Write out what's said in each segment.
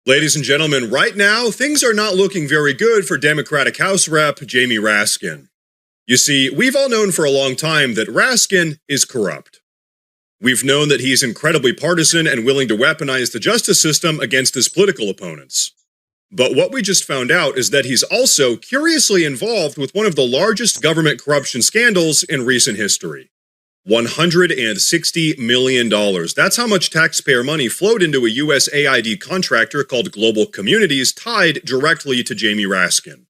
Ladies and gentlemen, right now, things are not looking very good for Democratic House Rep. Jamie Raskin. You see, we've all known for a long time that Raskin is corrupt. We've known that he's incredibly partisan and willing to weaponize the justice system against his political opponents. But what we just found out is that he's also curiously involved with one of the largest government corruption scandals in recent history. $160 million. That's how much taxpayer money flowed into a USAID contractor called Global Communities tied directly to Jamie Raskin.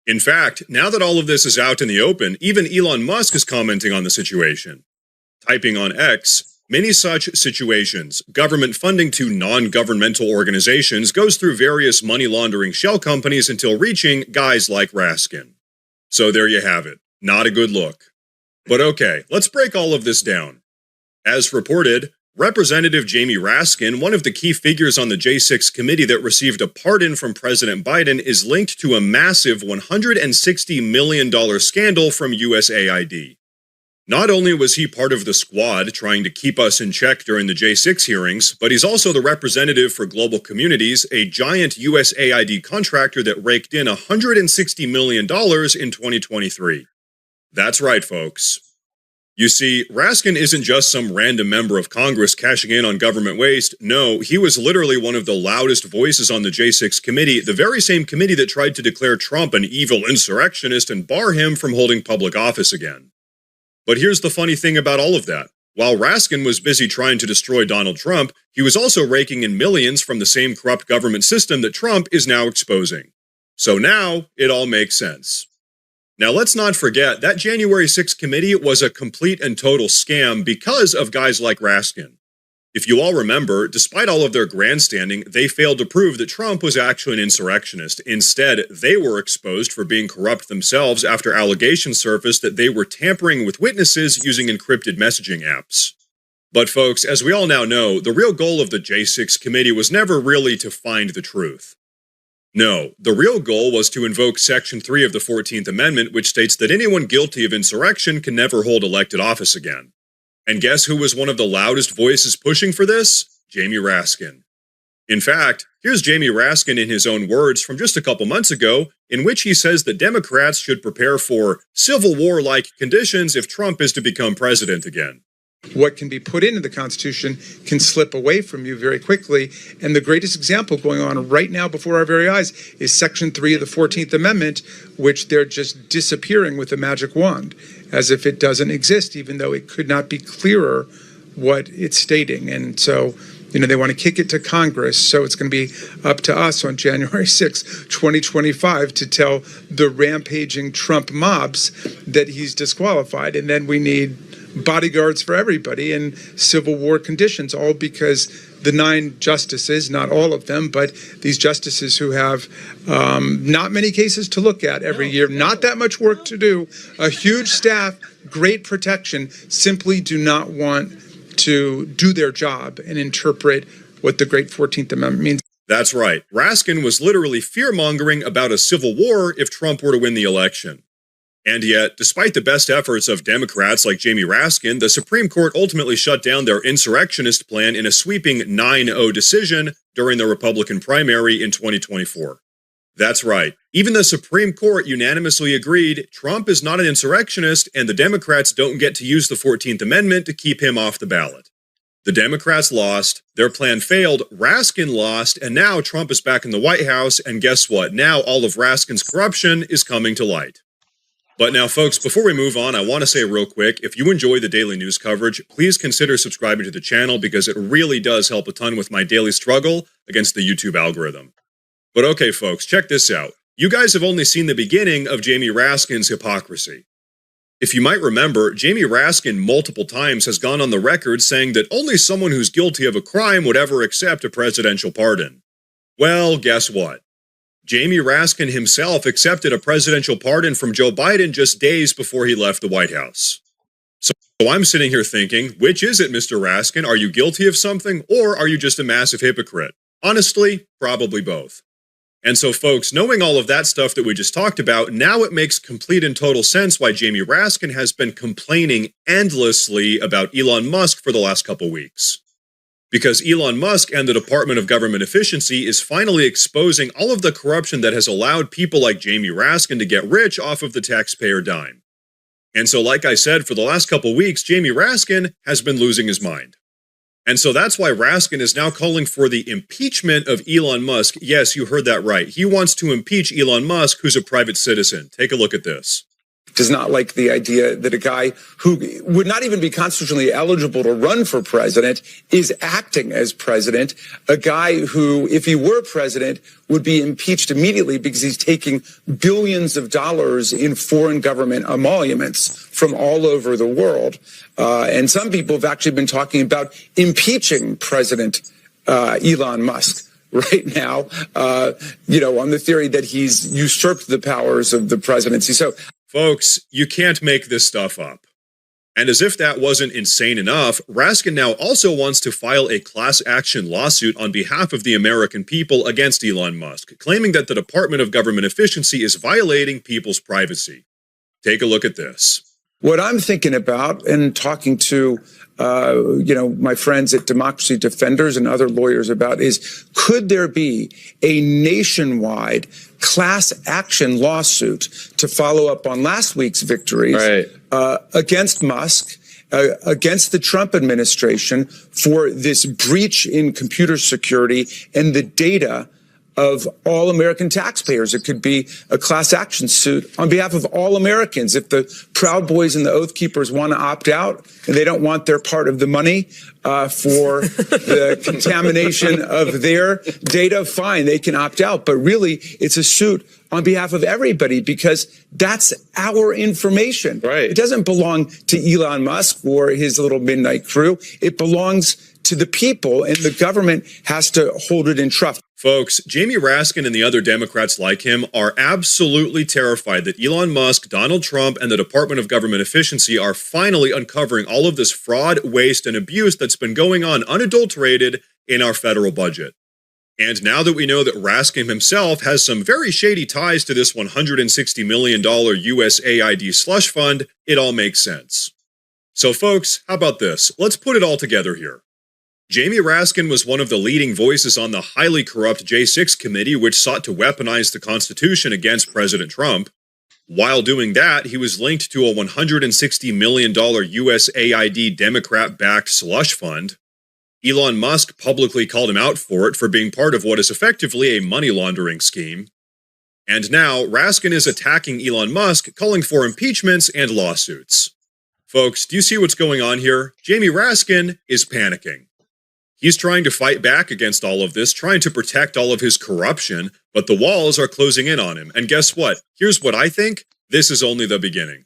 In fact, now that all of this is out in the open, even Elon Musk is commenting on the situation. Typing on X, many such situations, government funding to non-governmental organizations goes through various money laundering shell companies until reaching guys like Raskin. So there you have it. Not a good look. But okay, let's break all of this down. As reported, Representative Jamie Raskin, one of the key figures on the J6 committee that received a pardon from President Biden, is linked to a massive $160 million scandal from USAID. Not only was he part of the squad trying to keep us in check during the J6 hearings, but he's also the representative for Global Communities, a giant USAID contractor that raked in $160 million in 2023. That's right, folks. You see, Raskin isn't just some random member of Congress cashing in on government waste. No, he was literally one of the loudest voices on the J6 committee, the very same committee that tried to declare Trump an evil insurrectionist and bar him from holding public office again. But here's the funny thing about all of that. While Raskin was busy trying to destroy Donald Trump, he was also raking in millions from the same corrupt government system that Trump is now exposing. So now, it all makes sense. Now, let's not forget that January 6th committee was a complete and total scam because of guys like Raskin. If you all remember, despite all of their grandstanding, they failed to prove that Trump was actually an insurrectionist. Instead, they were exposed for being corrupt themselves after allegations surfaced that they were tampering with witnesses using encrypted messaging apps. But folks, as we all now know, the real goal of the J6 committee was never really to find the truth. No, the real goal was to invoke Section 3 of the 14th Amendment, which states that anyone guilty of insurrection can never hold elected office again. And guess who was one of the loudest voices pushing for this? Jamie Raskin. In fact, here's Jamie Raskin in his own words from just a couple months ago, in which he says that Democrats should prepare for Civil War-like conditions if Trump is to become president again. What can be put into the Constitution can slip away from you very quickly. And the greatest example going on right now before our very eyes is Section 3 of the 14th Amendment, which they're just disappearing with a magic wand, as if it doesn't exist, even though it could not be clearer what it's stating. And so, they want to kick it to Congress. So it's going to be up to us on January 6, 2025, to tell the rampaging Trump mobs that he's disqualified. And then we need bodyguards for everybody in Civil War conditions, all because the 9 justices, not all of them, but these justices who have not many cases to look at every year, not that much work to do, a huge staff, great protection, simply do not want to do their job and interpret what the great 14th Amendment means. That's right. Raskin was literally fear-mongering about a civil war if Trump were to win the election. And yet, despite the best efforts of Democrats like Jamie Raskin, the Supreme Court ultimately shut down their insurrectionist plan in a sweeping 9-0 decision during the Republican primary in 2024. That's right. Even the Supreme Court unanimously agreed Trump is not an insurrectionist and the Democrats don't get to use the 14th Amendment to keep him off the ballot. The Democrats lost, their plan failed, Raskin lost, and now Trump is back in the White House, and guess what? Now all of Raskin's corruption is coming to light. But now, folks, before we move on, I want to say real quick, if you enjoy the daily news coverage, please consider subscribing to the channel because it really does help a ton with my daily struggle against the YouTube algorithm. But okay, folks, check this out. You guys have only seen the beginning of Jamie Raskin's hypocrisy. If you might remember, Jamie Raskin multiple times has gone on the record saying that only someone who's guilty of a crime would ever accept a presidential pardon. Well, guess what? Jamie Raskin himself accepted a presidential pardon from Joe Biden just days before he left the White House. So I'm sitting here thinking, which is it, Mr. Raskin? Are you guilty of something, or are you just a massive hypocrite? Honestly, probably both. And so, folks, knowing all of that stuff that we just talked about, now it makes complete and total sense why Jamie Raskin has been complaining endlessly about Elon Musk for the last couple weeks. because Elon Musk and the Department of Government Efficiency is finally exposing all of the corruption that has allowed people like Jamie Raskin to get rich off of the taxpayer dime. And so, like I said, for the last couple weeks, Jamie Raskin has been losing his mind. And so that's why Raskin is now calling for the impeachment of Elon Musk. Yes, you heard that right. He wants to impeach Elon Musk, who's a private citizen. Take a look at this. Does not like the idea that a guy who would not even be constitutionally eligible to run for president is acting as president, a guy who, if he were president, would be impeached immediately because he's taking billions of dollars in foreign government emoluments from all over the world. And some people have actually been talking about impeaching President Elon Musk right now, on the theory that he's usurped the powers of the presidency. So, folks, you can't make this stuff up. And as if that wasn't insane enough, Raskin now also wants to file a class action lawsuit on behalf of the American people against Elon Musk, claiming that the Department of Government Efficiency is violating people's privacy. Take a look at this. What I'm thinking about, and talking to my friends at Democracy Defenders and other lawyers about, is could there be a nationwide class action lawsuit to follow up on last week's victories against Musk, against the Trump administration for this breach in computer security and the data of all American taxpayers? It could be a class action suit on behalf of all Americans. If the Proud Boys and the Oath Keepers want to opt out and they don't want their part of the money for the contamination of their data, fine, they can opt out. But really, it's a suit on behalf of everybody because that's our information. Right. It doesn't belong to Elon Musk or his little midnight crew. It belongs to the people, and the government has to hold it in trust. Folks, Jamie Raskin and the other Democrats like him are absolutely terrified that Elon Musk, Donald Trump, and the Department of Government Efficiency are finally uncovering all of this fraud, waste, and abuse that's been going on unadulterated in our federal budget. And now that we know that Raskin himself has some very shady ties to this $160 million USAID slush fund, it all makes sense. So folks, how about this? Let's put it all together here. Jamie Raskin was one of the leading voices on the highly corrupt J6 committee, which sought to weaponize the Constitution against President Trump. While doing that, he was linked to a $160 million USAID Democrat-backed slush fund. Elon Musk publicly called him out for it for being part of what is effectively a money laundering scheme. And now, Raskin is attacking Elon Musk, calling for impeachments and lawsuits. Folks, do you see what's going on here? Jamie Raskin is panicking. He's trying to fight back against all of this, trying to protect all of his corruption, but the walls are closing in on him. And guess what? Here's what I think. This is only the beginning.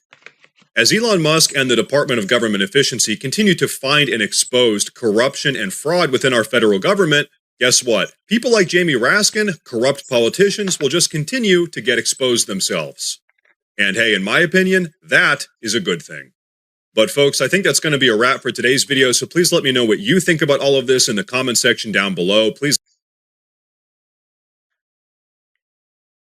As Elon Musk and the Department of Government Efficiency continue to find and expose corruption and fraud within our federal government, guess what? People like Jamie Raskin, corrupt politicians, will just continue to get exposed themselves. And hey, in my opinion, that is a good thing. But folks, I think that's going to be a wrap for today's video, so please let me know what you think about all of this in the comment section down below. Please